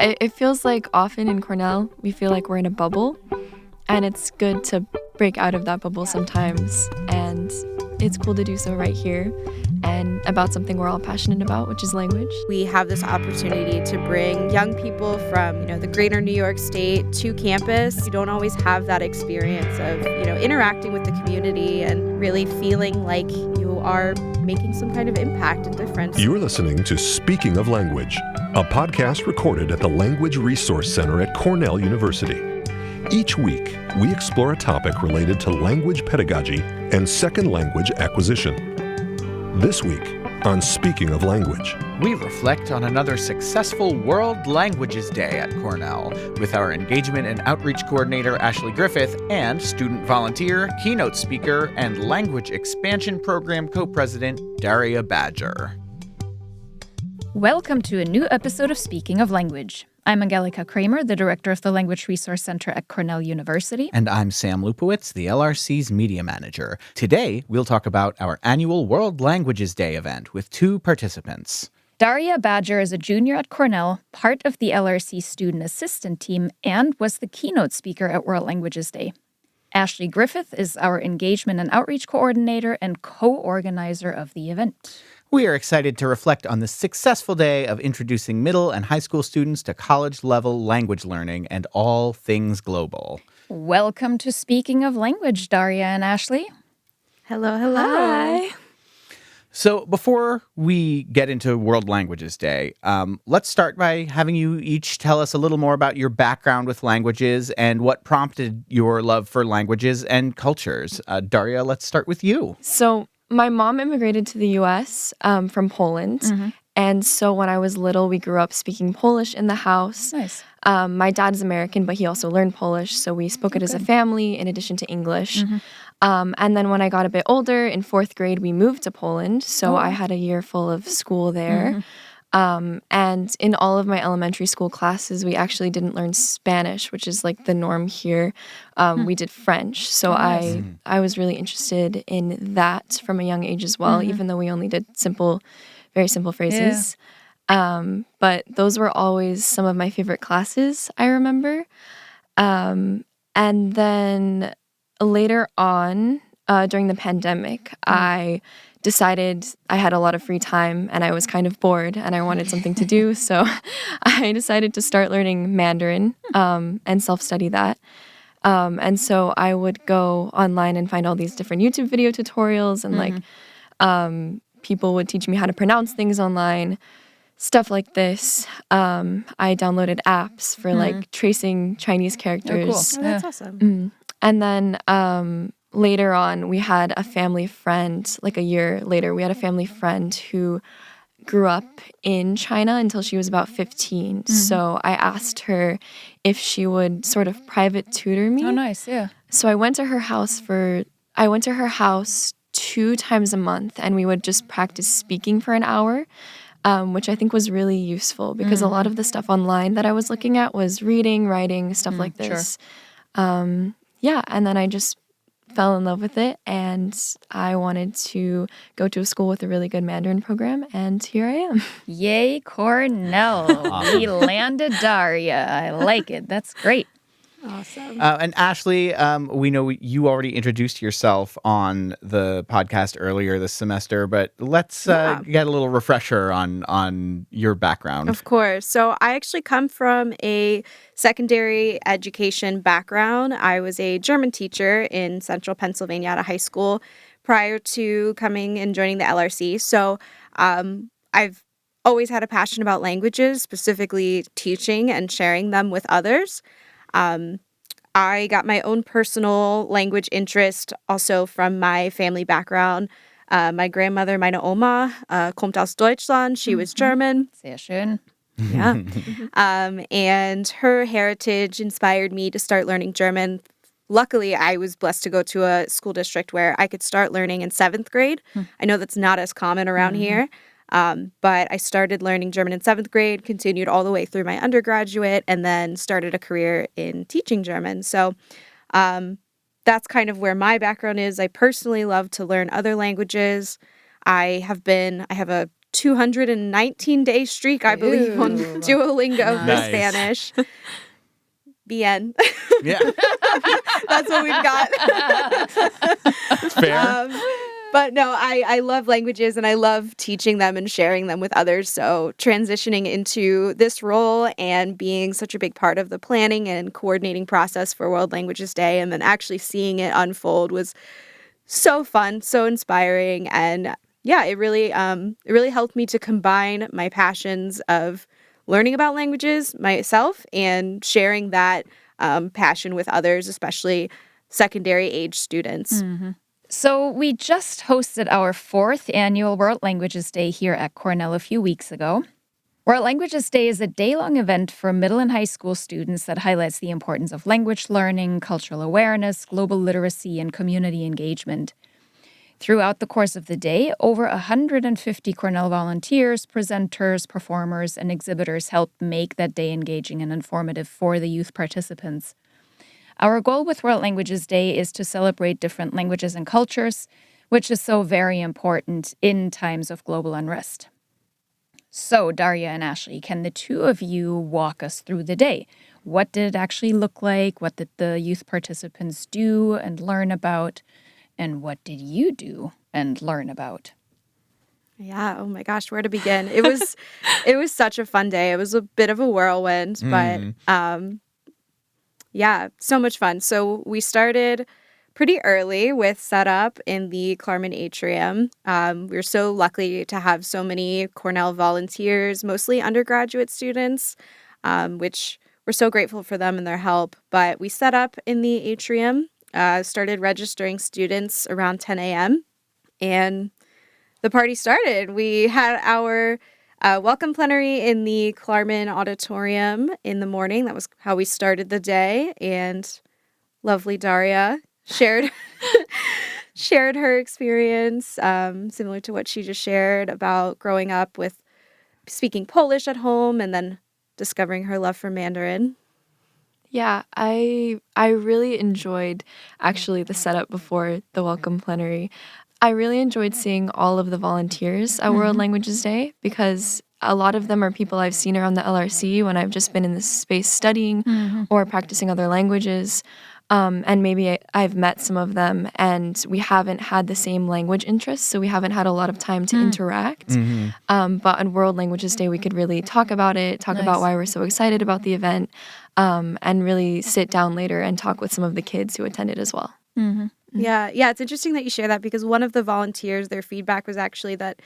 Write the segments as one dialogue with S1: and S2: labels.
S1: It feels like often in Cornell, we feel like we're in a bubble, and it's good to break out of that bubble sometimes. And it's cool to do so right here and about something we're all passionate about, which is language.
S2: We have this opportunity to bring young people from, the greater New York State to campus. You don't always have that experience of, interacting with the community and really feeling like you are making some kind of impact and difference.
S3: You're listening to Speaking of Language, a podcast recorded at the Language Resource Center at Cornell University. Each week, we explore a topic related to language pedagogy and second language acquisition. This week, on Speaking of Language,
S4: we reflect on another successful World Languages Day at Cornell with our engagement and outreach coordinator, Ashley Griffith, and student volunteer, keynote speaker, and language expansion program co-president, Daria Badger.
S5: Welcome to a new episode of Speaking of Language. I'm Angelica Kramer, the director of the Language Resource Center at Cornell University.
S4: And I'm Sam Lupowitz, the LRC's media manager. Today, we'll talk about our annual World Languages Day event with two participants.
S5: Daria Badger is a junior at Cornell, part of the LRC student assistant team, and was the keynote speaker at World Languages Day. Ashley Griffith is our engagement and outreach coordinator and co-organizer of the event.
S4: We are excited to reflect on the successful day of introducing middle and high school students to college-level language learning and all things global.
S5: Welcome to Speaking of Language, Daria and Ashley.
S2: Hello, hello.
S1: Hi.
S4: So before we get into World Languages Day, let's start by having you each tell us a little more about your background with languages and what prompted your love for languages and cultures. Daria, let's start with you.
S1: So my mom immigrated to the U.S. From Poland. Mm-hmm. And so when I was little, we grew up speaking Polish in the house.
S5: Nice.
S1: My dad's American, but he also learned Polish. So we spoke it as a family in addition to English. Mm-hmm. And then when I got a bit older, in 4th grade, we moved to Poland. So I had a year full of school there. Mm-hmm. And in all of my elementary school classes, we actually didn't learn Spanish, which is like the norm here. We did French. So I was really interested in that from a young age as well, even though we only did very simple phrases. Yeah. But those were always some of my favorite classes, I remember. And then later on, during the pandemic, I decided I had a lot of free time and I was kind of bored and I wanted something to do. So I decided to start learning Mandarin and self-study that. And so I would go online and find all these different YouTube video tutorials and people would teach me how to pronounce things online, stuff like this. I downloaded apps for tracing Chinese characters.
S5: Oh, cool.
S2: Oh, that's awesome.
S1: And then later on, we had a family friend, like a year later, we had a family friend who grew up in China until she was about 15. Mm-hmm. So I asked her if she would sort of private tutor me.
S5: Oh, nice, yeah.
S1: So I went to her house 2 times a month, and we would just practice speaking for an hour, which I think was really useful because a lot of the stuff online that I was looking at was reading, writing, stuff like this. Sure. And then I just fell in love with it, and I wanted to go to a school with a really good Mandarin program, and here I am.
S5: Yay, Cornell. We landed Daria. I like it. That's great.
S2: Awesome.
S4: And Ashley, we know you already introduced yourself on the podcast earlier this semester, but let's get a little refresher on your background.
S2: Of course. So I actually come from a secondary education background. I was a German teacher in central Pennsylvania at a high school prior to coming and joining the LRC. So I've always had a passion about languages, specifically teaching and sharing them with others. I got my own personal language interest also from my family background. My grandmother, meine Oma, kommt aus Deutschland. She was German.
S5: Sehr schön.
S2: Yeah. And her heritage inspired me to start learning German. Luckily, I was blessed to go to a school district where I could start learning in 7th grade. I know that's not as common around here. But I started learning German in 7th grade, continued all the way through my undergraduate, and then started a career in teaching German. So that's kind of where my background is. I personally love to learn other languages. I have a 219-day streak, I believe, on Duolingo for
S4: Nice.
S2: Spanish. Bien.
S4: Yeah.
S2: That's what we've got.
S4: Fair.
S2: But no, I love languages and I love teaching them and sharing them with others. So transitioning into this role and being such a big part of the planning and coordinating process for World Languages Day and then actually seeing it unfold was so fun, so inspiring. And yeah, it really helped me to combine my passions of learning about languages myself and sharing that passion with others, especially secondary age students.
S5: So we just hosted our 4th annual World Languages Day here at Cornell a few weeks ago. World Languages Day is a day-long event for middle and high school students that highlights the importance of language learning, cultural awareness, global literacy, and community engagement. Throughout the course of the day, over 150 Cornell volunteers, presenters, performers, and exhibitors helped make that day engaging and informative for the youth participants. Our goal with World Languages Day is to celebrate different languages and cultures, which is so very important in times of global unrest. So, Daria and Ashley, can the two of you walk us through the day? What did it actually look like? What did the youth participants do and learn about? And what did you do and learn about?
S2: Yeah, oh my gosh, where to begin? It was such a fun day. It was a bit of a whirlwind, but yeah, so much fun. So we started pretty early with setup in the Klarman Atrium. We were so lucky to have so many Cornell volunteers, mostly undergraduate students, which we're so grateful for them and their help. But we set up in the atrium, started registering students around 10 a.m., and the party started. We had our welcome plenary in the Klarman Auditorium in the morning. That was how we started the day. And lovely Daria shared her experience, similar to what she just shared about growing up with speaking Polish at home and then discovering her love for Mandarin.
S1: Yeah, I really enjoyed actually the setup before the welcome plenary. I really enjoyed seeing all of the volunteers at World Languages Day because a lot of them are people I've seen around the LRC when I've just been in this space studying or practicing other languages. And maybe I've met some of them and we haven't had the same language interests, so we haven't had a lot of time to interact. But on World Languages Day, we could really talk about it, talk about why we're so excited about the event, and really sit down later and talk with some of the kids who attended as well.
S2: Yeah, it's interesting that you share that because one of the volunteers, their feedback was actually that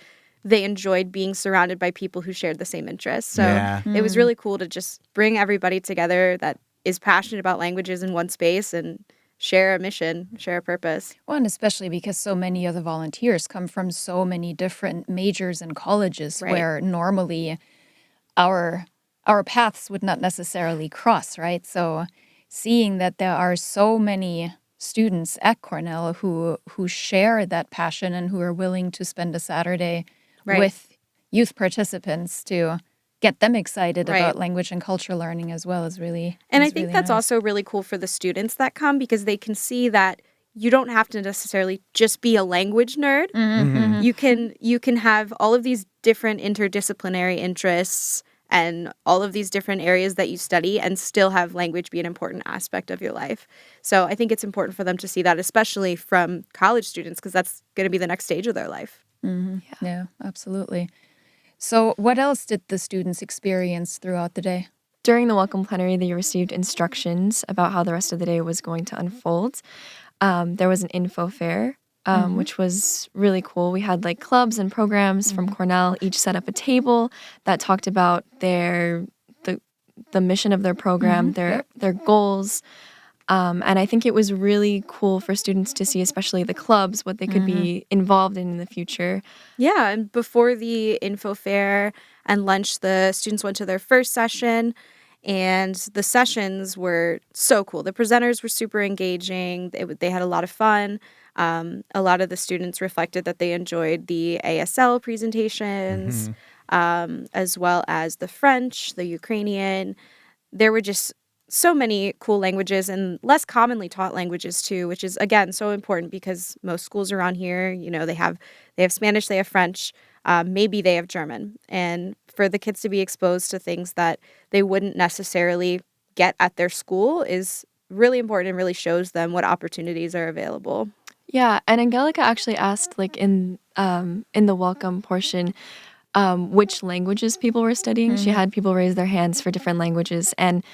S2: they enjoyed being surrounded by people who shared the same interests. So it was really cool to just bring everybody together that is passionate about languages in one space and share a mission, share a purpose.
S5: Well, and especially because so many of the volunteers come from so many different majors and colleges where normally our paths would not necessarily cross, right? So seeing that there are so many students at Cornell who share that passion and who are willing to spend a Saturday with youth participants to get them excited about language and culture learning as well is really
S2: And I think
S5: really
S2: that's
S5: nice.
S2: also really cool for the students that come because they can see that you don't have to necessarily just be a language nerd. You can have all of these different interdisciplinary interests and all of these different areas that you study and still have language be an important aspect of your life. So I think it's important for them to see that, especially from college students, because that's going to be the next stage of their life.
S5: Yeah, absolutely. So what else did the students experience throughout the day?
S1: During the welcome plenary, they received instructions about how the rest of the day was going to unfold. There was an info fair, which was really cool. We had like clubs and programs from Cornell each set up a table that talked about the mission of their program, their goals. And I think it was really cool for students to see, especially the clubs, what they could be involved in the future.
S2: Yeah, and before the info fair and lunch, the students went to their first session, and the sessions were so cool. The presenters were super engaging. They had a lot of fun. A lot of the students reflected that they enjoyed the ASL presentations, as well as the French, the Ukrainian. There were just so many cool languages and less commonly taught languages too, which is again so important because most schools around here, they have Spanish, they have French, maybe they have German. And for the kids to be exposed to things that they wouldn't necessarily get at their school is really important and really shows them what opportunities are available.
S1: Yeah, and Angelica actually asked, like in the welcome portion, which languages people were studying. She had people raise their hands for different languages, and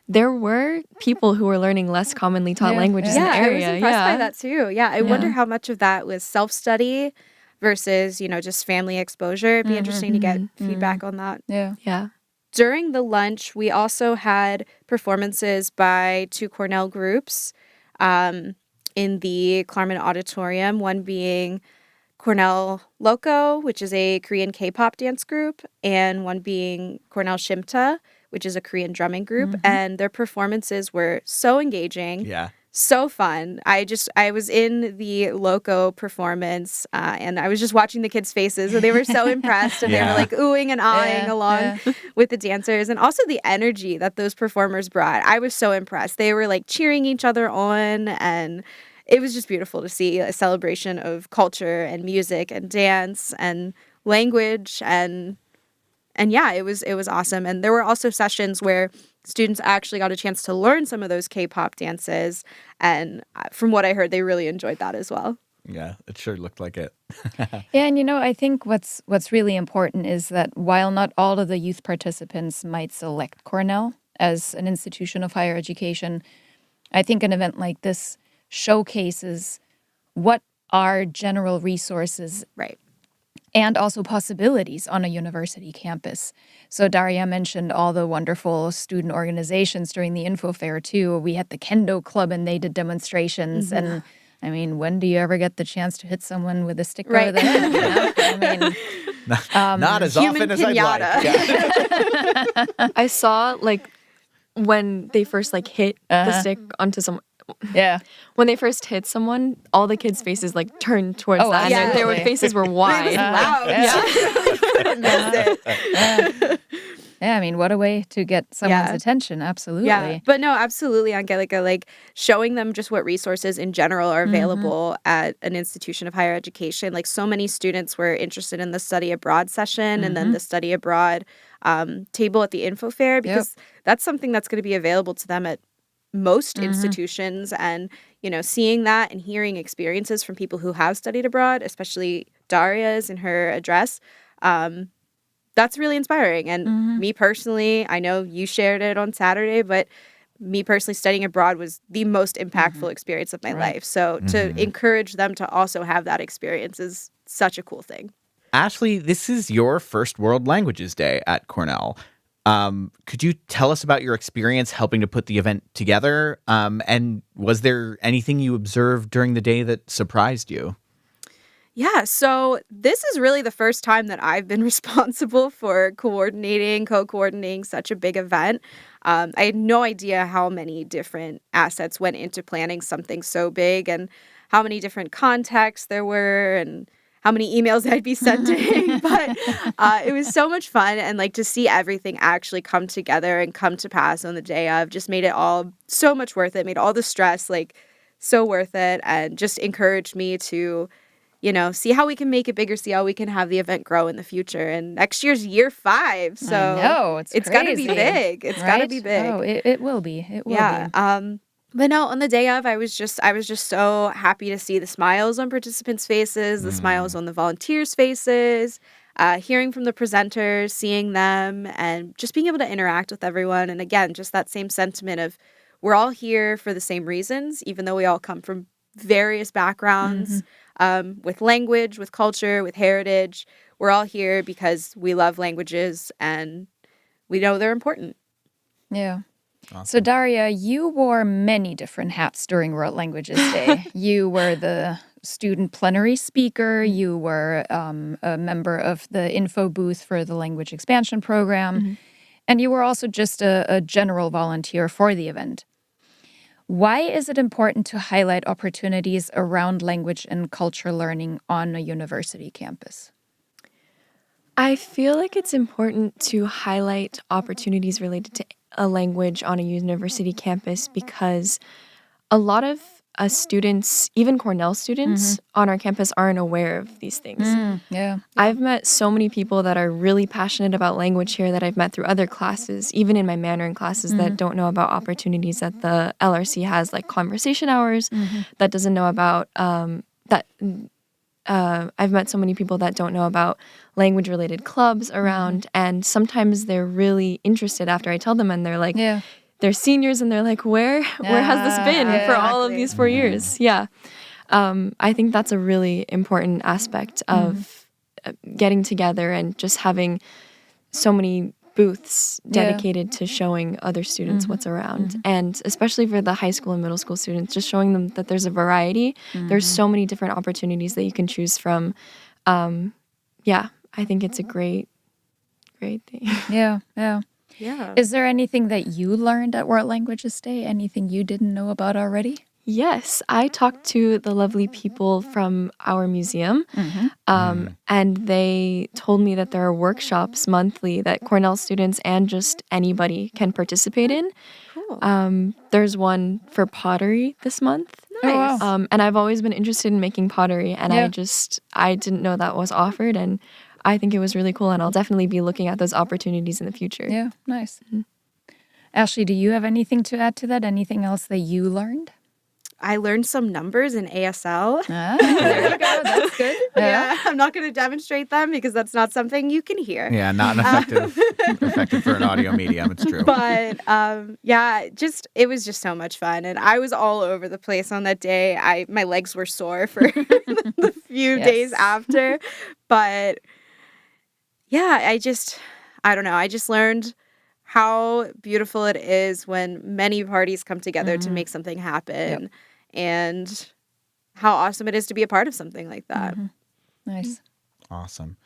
S1: there were people who were learning less commonly taught languages in the
S2: I
S1: area.
S2: was impressed by that too. Yeah, I wonder how much of that was self-study versus, just family exposure. It'd be interesting to get feedback on that.
S1: Yeah.
S2: During the lunch, we also had performances by 2 Cornell groups in the Klarman Auditorium, one being Cornell Loco, which is a Korean K-pop dance group, and one being Cornell Shimta, which is a Korean drumming group. And their performances were so engaging.
S4: Yeah.
S2: So fun. I was in the Loco performance and I was just watching the kids' faces and they were so impressed and they were like oohing and aahing along with the dancers, and also the energy that those performers brought. I was so impressed. They were like cheering each other on, and it was just beautiful to see a celebration of culture and music and dance and language and yeah, it was awesome. And there were also sessions where students actually got a chance to learn some of those K-pop dances. And from what I heard, they really enjoyed that as well.
S4: Yeah, it sure looked like it.
S5: Yeah, and I think what's really important is that while not all of the youth participants might select Cornell as an institution of higher education, I think an event like this showcases what are general resources and also possibilities on a university campus. So Daria mentioned all the wonderful student organizations during the info fair too. We had the Kendo Club and they did demonstrations. And I mean, when do you ever get the chance to hit someone with a stick over the head? I mean,
S4: not as often as I'd like. Yeah.
S1: I saw like when they first like hit the stick onto someone.
S5: Yeah.
S1: When they first hit someone, all the kids' faces like turned towards that. And their faces were wide.
S2: Loud. Couldn't miss it.
S5: Yeah, I mean, what a way to get someone's attention. Absolutely.
S2: Yeah, but no, absolutely, Angelica, like showing them just what resources in general are available at an institution of higher education. Like so many students were interested in the study abroad session and then the study abroad table at the info fair, because that's something that's going to be available to them at most institutions. And, seeing that and hearing experiences from people who have studied abroad, especially Daria's in her address, that's really inspiring. And me personally, I know you shared it on Saturday, but me personally studying abroad was the most impactful experience of my life. So to encourage them to also have that experience is such a cool thing.
S4: Ashley, this is your first World Languages Day at Cornell. Could you tell us about your experience helping to put the event together? And was there anything you observed during the day that surprised you?
S2: Yeah, so this is really the first time that I've been responsible for co-coordinating such a big event. I had no idea how many different assets went into planning something so big and how many different contexts there were and how many emails I'd be sending. But it was so much fun, and like to see everything actually come together and come to pass on the day of just made it all so much worth it, made all the stress like so worth it, and just encouraged me to see how we can make it bigger, see how we can have the event grow in the future. And next year's year 5, so
S5: I know, it's
S2: got to be big. It's got to be big.
S5: Oh, it will be. It will be.
S2: But no, on the day of, I was just so happy to see the smiles on participants' faces, the smiles on the volunteers' faces, hearing from the presenters, seeing them, and just being able to interact with everyone. And again, just that same sentiment of we're all here for the same reasons, even though we all come from various backgrounds, with language, with culture, with heritage. We're all here because we love languages and we know they're important.
S5: Yeah.
S4: Awesome.
S5: So, Daria, you wore many different hats during World Languages Day. You were the student plenary speaker. You were a member of the info booth for the language expansion program. And you were also just a general volunteer for the event. Why is it important to highlight opportunities around language and culture learning on a university campus?
S1: I feel like it's important to highlight opportunities related to a language on a university campus because a lot of students, even Cornell students on our campus, aren't aware of these things.
S5: Yeah.
S1: I've met so many people that are really passionate about language here that I've met through other classes, even in my Mandarin classes, that don't know about opportunities that the LRC has, like conversation hours, that doesn't know about I've met so many people that don't know about language-related clubs around, and sometimes they're really interested after I tell them, and they're like, they're seniors, and they're like, where has this been for all of these 4 years? Yeah. I think that's a really important aspect of getting together and just having so many booths dedicated to showing other students what's around. And especially for the high school and middle school students, just showing them that there's a variety. There's so many different opportunities that you can choose from. I think it's a great thing.
S5: Yeah.
S2: Yeah.
S5: Is there anything that you learned at World Languages Day? Anything you didn't know about already?
S1: Yes, I talked to the lovely people from our museum, and they told me that there are workshops monthly that Cornell students and just anybody can participate in.
S2: Cool.
S1: There's one for pottery this month.
S2: Nice.
S1: And I've always been interested in making pottery, and I didn't know that was offered, and I think it was really cool, and I'll definitely be looking at those opportunities in the future.
S5: Yeah, nice. Ashley, do you have anything to add to that? Anything else that you learned?
S2: I learned some numbers in ASL.
S5: There you go. That's good.
S2: Yeah, I'm not going to demonstrate them because that's not something you can hear.
S4: Yeah, not an effective for an audio medium. It's true.
S2: But it was just so much fun, and I was all over the place on that day. My legs were sore for the few days after, but yeah, I don't know. I just learned how beautiful it is when many parties come together to make something happen, and how awesome it is to be a part of something like that.
S5: Nice.
S4: Awesome.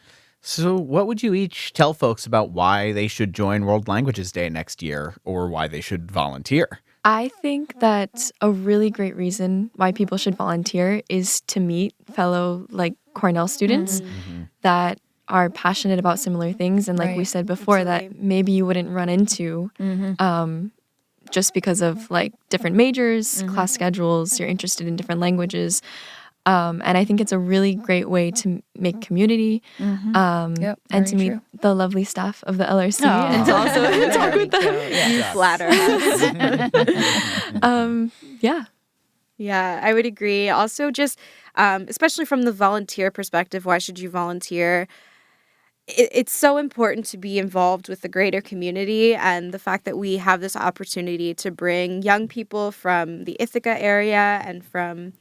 S4: So what would you each tell folks about why they should join World Languages Day next year, or why they should volunteer?
S1: I think that a really great reason why people should volunteer is to meet fellow Cornell students that are passionate about similar things, and we said before, that maybe you wouldn't run into just because of different majors, class schedules, you're interested in different languages. And I think it's a really great way to make community and to meet the lovely staff of the LRC and to also talk with them.
S2: You flatter us. Yeah, I would agree. Also, just especially from the volunteer perspective, why should you volunteer? It's so important to be involved with the greater community, and the fact that we have this opportunity to bring young people from the Ithaca area and from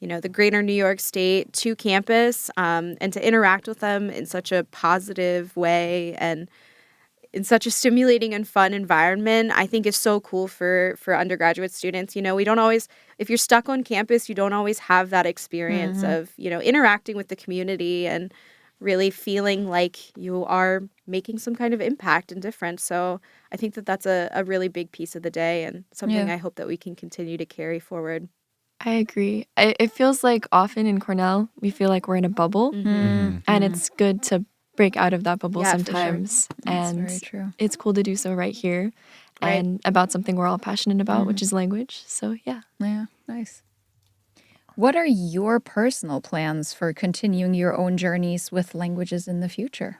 S2: the greater New York State to campus, and to interact with them in such a positive way and in such a stimulating and fun environment, I think is so cool for undergraduate students. We don't always, if you're stuck on campus, you don't always have that experience of, interacting with the community and really feeling like you are making some kind of impact and difference. So I think that that's a really big piece of the day, and something I hope that we can continue to carry forward.
S1: I agree. It feels like often in Cornell, we feel like we're in a bubble, and it's good to break out of that bubble sometimes.
S5: For sure.
S1: And
S5: That's very true.
S1: it's cool to do so right here and about something we're all passionate about, which is language. So, yeah.
S5: Yeah, nice. What are your personal plans for continuing your own journeys with languages in the future?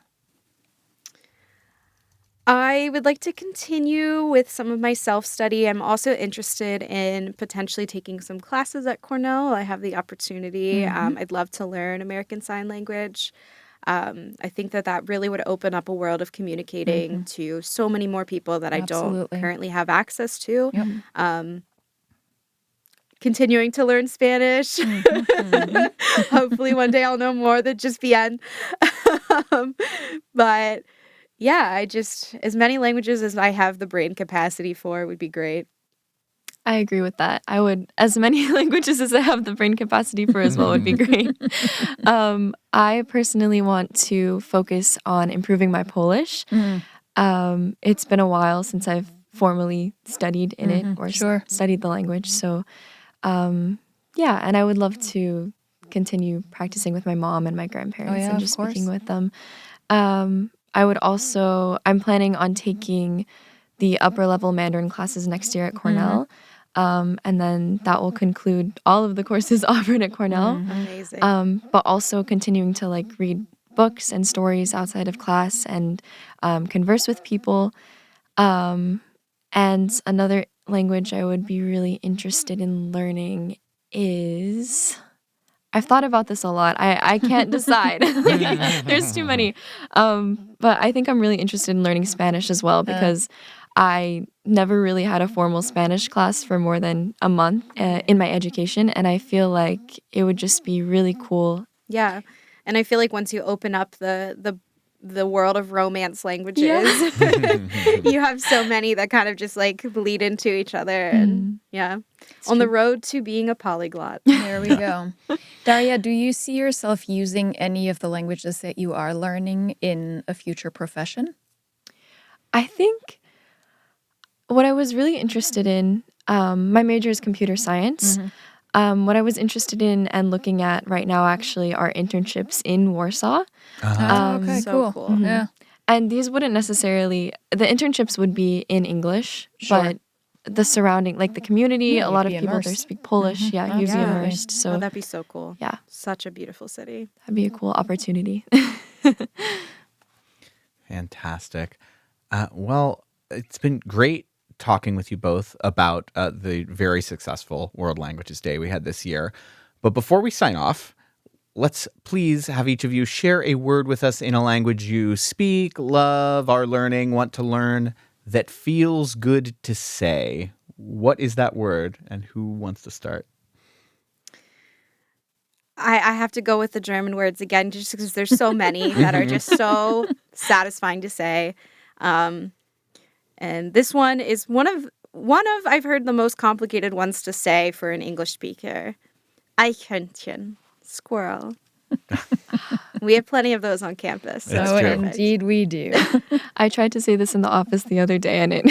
S2: I would like to continue with some of my self-study. I'm also interested in potentially taking some classes at Cornell. I have the opportunity. I'd love to learn American Sign Language. I think that really would open up a world of communicating to so many more people that I don't currently have access to. Continuing to learn Spanish. Hopefully one day I'll know more than just bien. But yeah, as many languages as I have the brain capacity for would be great.
S1: I agree with that. I would, as many languages as I have the brain capacity for as well would be great. I personally want to focus on improving my Polish. It's been a while since I've formally studied in it or studied the language. So, and I would love to continue practicing with my mom and my grandparents and just speaking with them. I would also, I'm planning on taking the upper level Mandarin classes next year at Cornell. And then that will conclude all of the courses offered at Cornell.
S2: Amazing.
S1: But also continuing to like read books and stories outside of class and converse with people. And another language I would be really interested in learning is... I've thought about this a lot. I can't decide. There's too many. But I think I'm really interested in learning Spanish as well because I never really had a formal Spanish class for more than a month in my education. And I feel like it would just be really cool.
S2: Yeah. And I feel like once you open up the world of Romance languages, you have so many that kind of just like bleed into each other. And on the road to being a polyglot.
S5: There we go. Daria, do you see yourself using any of the languages that you are learning in a future profession?
S1: I think what I was really interested in, my major is computer science. What I was interested in and looking at right now actually are internships in Warsaw.
S5: Okay,
S2: So
S5: cool.
S2: cool.
S5: Yeah.
S1: And these wouldn't necessarily, the internships would be in English, but the surrounding, like the community, a lot of people there speak Polish. Yeah, you'd be immersed. So
S2: Oh, that'd be so cool.
S1: Yeah.
S2: Such a beautiful city.
S1: that'd be a cool opportunity.
S4: Fantastic. Well, it's been great talking with you both about the very successful World Languages Day we had this year. But before we sign off, let's please have each of you share a word with us in a language you speak, love, are learning, want to learn, that feels good to say. What is that word, and who wants to start?
S2: I have to go with the German words again, just because there's so many that are just so satisfying to say. And this one is one of I've heard the most complicated ones to say for an English speaker. Eichhörnchen, squirrel. We have plenty of those on campus. So
S4: That's
S5: Oh,
S4: true.
S5: indeed we do.
S1: I tried to say this in the office the other day and it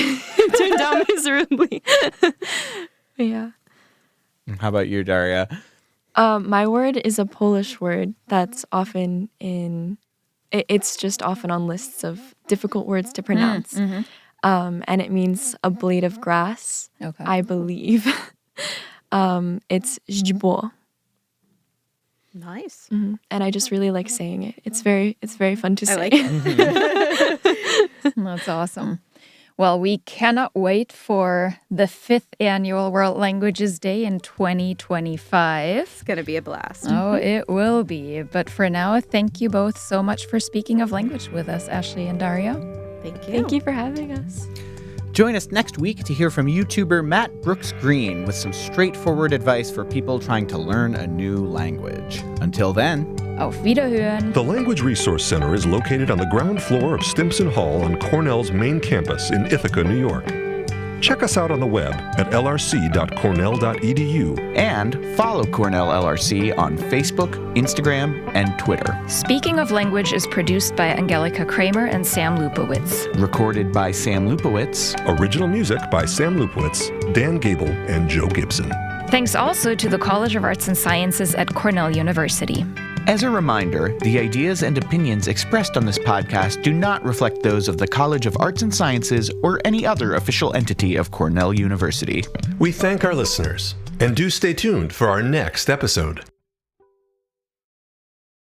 S1: turned out miserably. Yeah.
S4: How about you, Daria?
S1: My word is a Polish word that's often it's just often on lists of difficult words to pronounce. And it means a blade of grass,
S5: Okay.
S1: I believe. It's źdźbło.
S2: Nice.
S1: And I just really like saying it. It's very fun to say.
S2: I like it.
S5: That's awesome. Well, we cannot wait for the 5th annual World Languages Day in 2025.
S2: It's going to be a blast.
S5: Oh, it will be. But for now, thank you both so much for speaking of language with us, Ashley and Daria.
S2: Thank you.
S1: Thank you for having us.
S4: Join us next week to hear from YouTuber Matt Brooks Green with some straightforward advice for people trying to learn a new language. Until then,
S5: Auf Wiederhören.
S3: The Language Resource Center is located on the ground floor of Stimson Hall on Cornell's main campus in Ithaca, New York. Check us out on the web at lrc.cornell.edu.
S4: and follow Cornell LRC on Facebook, Instagram, and Twitter.
S5: Speaking of Language is produced by Angelika Kramer and Sam Lupowitz.
S4: Recorded by Sam Lupowitz.
S3: Original music by Sam Lupowitz, Dan Gable, and Joe Gibson.
S5: Thanks also to the College of Arts and Sciences at Cornell University.
S4: As a reminder, the ideas and opinions expressed on this podcast do not reflect those of the College of Arts and Sciences or any other official entity of Cornell University.
S3: We thank our listeners, and do stay tuned for our next episode.